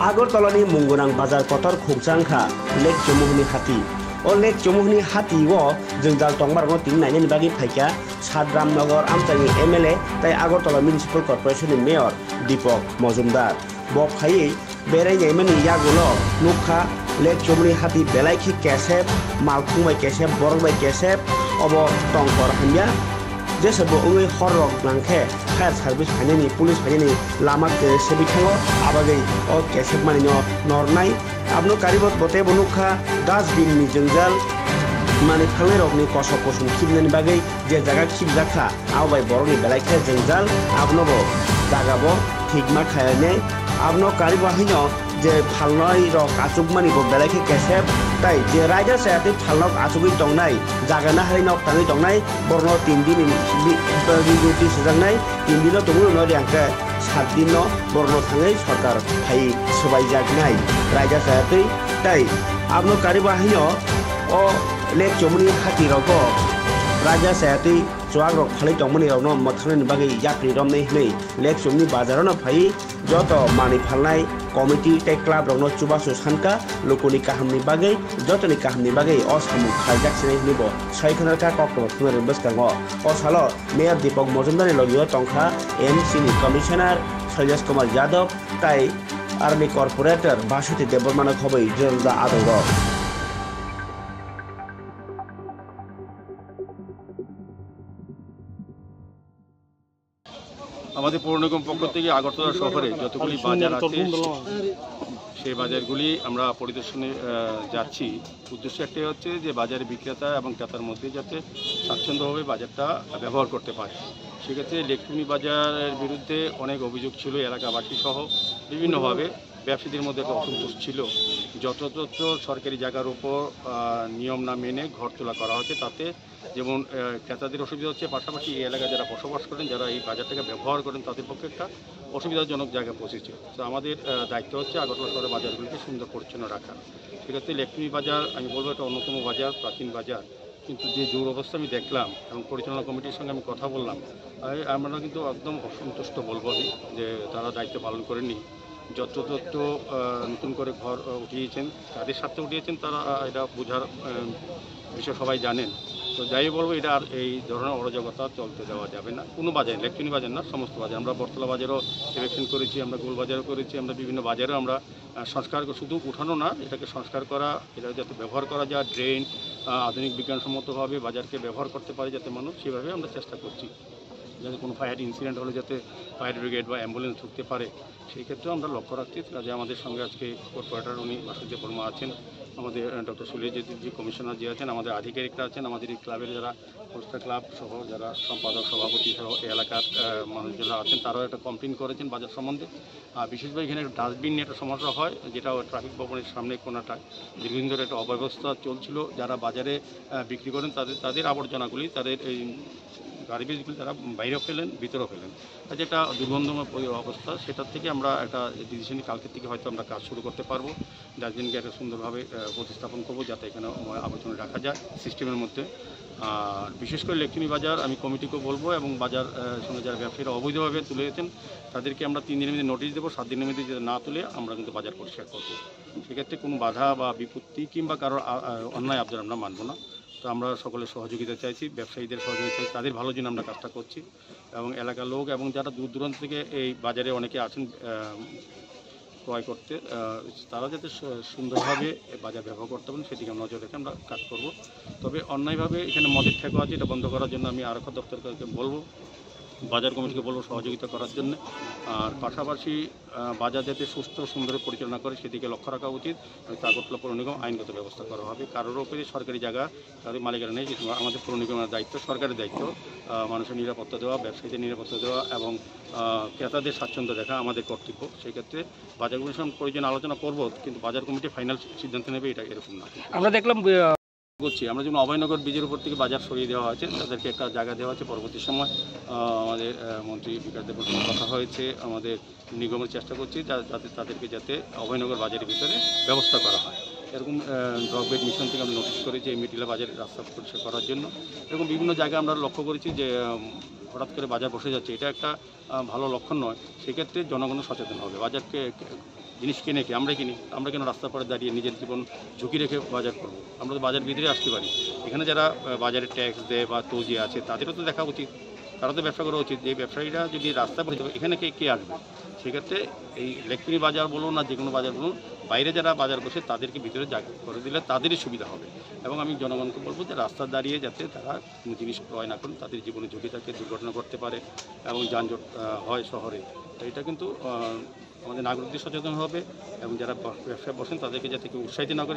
আগরতলাनि मुंगोनां बाजार पथर खुगजांखा लेक चमुहनि हाती ओ लेक चमुहनि हाती वो जोंजाल टंगबारनो तिं नायनि बागै फाइका सादरामनगर आमचानि एमएलए ताई आगरतला म्युनिसिपल कर्पोरेशननि मेयर दीपक मजुमदार बो फायै बेरायनायमानि यागुलो नुखा लेक चमुहनि हाती बेलायखि केसेब मालखुंबाय केसेब बरंबाय केसेब अबो टंकर हान्या जेसेबो उङै हररक नांखे फायर सार्भिस फाइनानि पुलिस फाइनानि लामा सेबिथाङो आबागै ओ केसेब मानिनो नरनाय आबनो कारिबत बते बनुखा डास्टबिन नि जोंजाल माने फांनाय रकनि कसक कसुं खिबनानि बागै जे जागा खिबजाखा आवबाय बरनि बेलायखे जोंजाल आबनोबो जागाबो थिगमा खायने आबनो कारिबो हिनो जे फालनाय रक आचुकमानि बो बेलायखे केसेब ताई जे राइडर सायाते फालनक आचुगै दंनाय जागाना हारिनक थाङै दंनाय बरनो 3 दिन डिउटी सजांनाय 3 दिन दङो न दियांके 7 दिन बरनो थाङै सरकार फाय सबाय जागनाय राइडर सायाते ताई आबनो कारिबो हिनो ओ लेक चमुनि हाती रको राजा सायाते चुआग रक खालै दंमनि रनो मथाननि बागै यात्री रमनै हनै लेक चमुनि बाजारावनो फाय जत मानि फालनाय कमिटी टे क्लाब रनो चुबासु सानका लोकनि काहामनि बागै जतनि काहामनि बागै असामु खालजाकसिनै निबो सयखनरका कक्टो थुनर बसकांगो असालो मेयर दीपक मजुमदार लगियो टंखा एमसी नि कमिशनार शैलेश कुमार यादव ताई आर्मी कॉर्पोरेटर बासुति देबबर्मान खबै जोंजा आदंग আমাদের পৌর নিগম পক্ষ থেকে আগরতলা শহরে যতগুলি বাজার আছে সেই বাজারগুলি আমরা পরিদর্শনে যাচ্ছি। উদ্দেশ্য একটাই হচ্ছে যে বাজারে বিক্রেতা এবং ক্রেতার মধ্যে যাতে স্বাচ্ছন্দ্যভাবে বাজারটা ব্যবহার করতে পারে। সেক্ষেত্রে লেকটুনি বাজারের বিরুদ্ধে অনেক অভিযোগ ছিল এলাকাবাসী সহ বিভিন্নভাবে ব্যবসায়ীদের মধ্যে একটা অসন্তোষ ছিল। যত্রতত্র সরকারি জায়গার উপর নিয়ম না মেনে ঘর তোলা করা হচ্ছে, তাতে যেমন ক্রেতাদের অসুবিধা হচ্ছে, পাশাপাশি এই এলাকায় যারা বসবাস করেন, যারা এই বাজারটাকে ব্যবহার করেন, তাদের পক্ষে একটা অসুবিধাজনক জায়গা পৌঁছেছে। তো আমাদের দায়িত্ব হচ্ছে আগরতলা শহরের বাজারগুলিকে সুন্দর পরিচ্ছন্ন রাখা। সেক্ষেত্রে লেকটুনি বাজার আমি বলবো একটা অন্যতম বাজার, প্রাচীন বাজার, কিন্তু যে দুরবস্থা আমি দেখলাম এবং পরিচালনা কমিটির সঙ্গে আমি কথা বললাম, আমরা কিন্তু একদম অসন্তুষ্ট বলবো আমি যে তারা দায়িত্ব পালন করেননি। যত্রতত্র নতুন করে ঘর উঠিয়েছেন, তাদের সাথে উঠিয়েছেন, তারা এটা বোঝার বিষয় সবাই জানেন। তো যাই বলবো, এটা আর এই ধরনের অরাজকতা চলতে দেওয়া যাবে না কোনো বাজারে, লেকটুনি বাজার না, সমস্ত বাজার। আমরা বটতলা বাজারও ইলেকশন করেছি, আমরা গোল বাজারও করেছি, আমরা বিভিন্ন বাজারেও আমরা সংস্কার, শুধু উঠানো না, এটাকে সংস্কার করা, এটা যাতে ব্যবহার করা যায়, ড্রেন আধুনিক বিজ্ঞানসম্মতভাবে বাজারকে ব্যবহার করতে পারে যাতে মানুষ, সেভাবে আমরা চেষ্টা করছি। যাতে কোনো ফায়ার ইনসিডেন্ট হলে যাতে ফায়ার ব্রিগেড বা অ্যাম্বুলেন্স ঢুকতে পারে, সেই ক্ষেত্রেও আমরা লক্ষ্য রাখছি। কাজে আমাদের সঙ্গে আজকে কর্পোরেটর উনি বাসুদেব বর্মা আছেন, আমাদের ডক্টর সুলেজি কমিশনার যে আছেন, আমাদের আধিকারিকরা আছেন, আমাদের এই ক্লাবের যারা পোস্টার ক্লাব সহ যারা সম্পাদক সভাপতি সহ এলাকার মানুষজনরা আছেন, তারাও একটা কমপ্লেন করেছেন বাজার সম্বন্ধে। বিশেষভাবে এখানে ডাস্টবিন নিয়ে একটা সমস্যা হয়, যেটা ট্রাফিক ভবনের সামনে কোনাটায় দীর্ঘদিন ধরে একটা অব্যবস্থা চলছিল। যারা বাজারে বিক্রি করেন তাদের আবর্জনাগুলি, তাদের এই গার্বেজগুলি তারা বাইরেও ফেলেন, ভিতরেও ফেলেন, যেটা দুর্গন্ধময় অবস্থা। সেটার থেকে আমরা একটা ডিসিশন কালকে থেকে হয়তো আমরা কাজ শুরু করতে পারবো, ডাস্টবিনকে একটা সুন্দরভাবে প্রতিস্থাপন করবো যাতে এখানে আবর্জনা রাখা যায় সিস্টেমের মধ্যে। আর বিশেষ করে লেকটুনি বাজার আমি কমিটিকেও বলবো এবং বাজার সঙ্গে যারা ব্যবসায়ীরা অবৈধভাবে তুলেছেন তাদেরকে আমরা 3 দিনের মধ্যে নোটিশ দেবো, 7 দিনের মধ্যে যদি না তুলে আমরা কিন্তু বাজার পরিষ্কার করবো। সেক্ষেত্রে কোনো বাধা বা বিপত্তি কিংবা কারোর অন্যায় আবদার আমরা মানব না। তো আমরা সকলের সহযোগিতা চাইছি, ব্যবসায়ীদের সহযোগিতা চাইছি, তাদের ভালোর জন্য আমরা কাজটা করছি। এবং এলাকার লোক এবং যারা দূর দূরান্ত থেকে এই বাজারে অনেকে আছেন ক্রয় করতে, তারা যাতে সুন্দরভাবে বাজার ব্যবহার করতে পারেন সেদিকে নজর রেখে আমরা কাজ করব। তবে অন্যায়ভাবে এখানে মদের ঠেকা আছে, এটা বন্ধ করার জন্য আমি আরক্ষা দপ্তরকে বলবো, বাজার কমিটিকে বলবো সহযোগিতা করার জন্য। আর পাশাপাশি বাজার যাতে সুস্থ সুন্দর পরিচালনা করে সেদিকে লক্ষ্য রাখা উচিত। আগরতলা পৌর নিগম আইনগত ব্যবস্থা করা হবে। কারোর উপরে সরকারি জায়গা তাদের মালিকানা নেই, আমাদের পৌর নিগমের দায়িত্ব, সরকারের দায়িত্ব মানুষের নিরাপত্তা দেওয়া, ব্যবসায়ীদের নিরাপত্তা দেওয়া এবং ক্রেতাদের স্বাচ্ছন্দ্য দেখা আমাদের কর্তব্য। সেক্ষেত্রে বাজার কমিটির সঙ্গে প্রয়োজন আলোচনা করব, কিন্তু বাজার কমিটি ফাইনাল সিদ্ধান্ত নেবে, এটা এরকম না। আমরা দেখলাম আমরা যেমন অভয়নগর ব্রিজের উপর থেকে বাজার সরিয়ে দেওয়া হয়েছে, তাদেরকে একটা জায়গা দেওয়া হয়েছে। পরবর্তী সময় আমাদের মন্ত্রী বিকাশ দেবের সঙ্গে কথা হয়েছে, আমাদের নিগমের চেষ্টা করছি যাতে তাদেরকে যাতে অভয়নগর বাজারের ভিতরে ব্যবস্থা করা হয়। এরকম ড্রগবেড মিশন থেকে আমরা নোটিশ করেছি এই মিডিলা বাজারের রাস্তা পরিষ্কার করার জন্য। এরকম বিভিন্ন জায়গায় আমরা লক্ষ্য করেছি যে হঠাৎ করে বাজার বসে যাচ্ছে, এটা একটা ভালো লক্ষণ নয়। সেক্ষেত্রে জনগণ সচেতন হবে, বাজারকে জিনিস কিনে কি আমরা কিনি, আমরা কেন রাস্তার পরে দাঁড়িয়ে নিজের জীবন ঝুঁকি রেখে বাজার করবো? আমরা তো বাজার ভিতরে আসতে পারি। এখানে যারা বাজারে ট্যাক্স দেয় বা তৌজি আছে তাদেরও তো দেখা উচিত, তারা তো ব্যবসা করা উচিত। যে ব্যবসায়ীরা যদি রাস্তা পড়ে যাবে এখানে কে আসবে? সেক্ষেত্রে এই ইলেকট্রনিক বাজার বলুন না যে কোনো বাজার বলুন, বাইরে যারা বাজার বসে তাদেরকে ভিতরে জায়গা করে দিলে তাদেরই সুবিধা হবে। এবং আমি জনগণকে বলবো যে রাস্তা দাঁড়িয়ে যাতে তারা কোনো জিনিস ক্রয় না করেন, তাদের জীবনে ঝুঁকি থাকে, দুর্ঘটনা ঘটতে পারে এবং যানজট হয় শহরে। তো এটা কিন্তু আমাদের নাগরিকদের সচেতন হবে এবং যারা ব্যবসায় বসেন তাদেরকে যাতে কেউ উৎসাহিত না করে